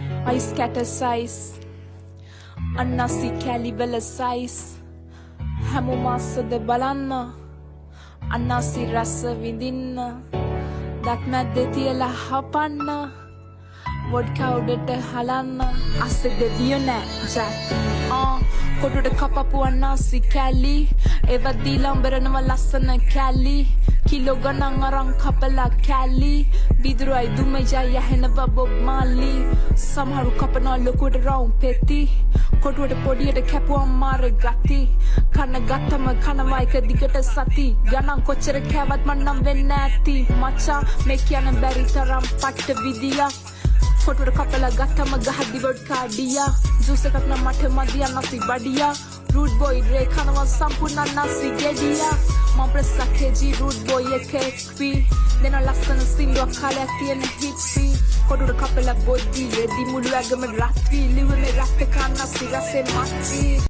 I scatter size අන්නසි කැලිවල size හැමු මාසද බලන්න අන්නසි රස විඳින්න දත් මැද්දේ තියලා හපන්න වොඩ්කා උඩට හලන්න අස්සේ දෙවියෝ නෑ ජැක් කොටුට කපපු අන්නසි කැලි ඒව දීලා උඹරනවා ලස්සන කැලි කිලෝ ගණන් අරන් කපලා කැලි බිදුරයි දුමයි යහෙනවා බොබ් මාලි සමහරු කපනවා ලොකුවට රවුම් පෙති කොටුවට පොඩියට කැපුවම් මාර ගති කන ගත්තම කනවා එක දිගට සති ගණන් කොච්චර කෑවත් මන්නම් වෙන්න ඇති මචා මේ කියන බැරි තරම් පට්ට විදියක් කොටුවට කපලා ගත්තම ගහදි වොඩ්කා ඩියා ජූස් එකක් නම් මට මදි අන්නසි බඩියා रूट बॉय रे खानवा संपूर्ण नसी गेडिया मम प्रसकेजी रूट बॉय एकपी देना लसन सिंदो खाले तियन हिट्सी कोडुर कपला बोडी रेडी मुलु अगम रात्रि लिव में रात खाना सिरा से माची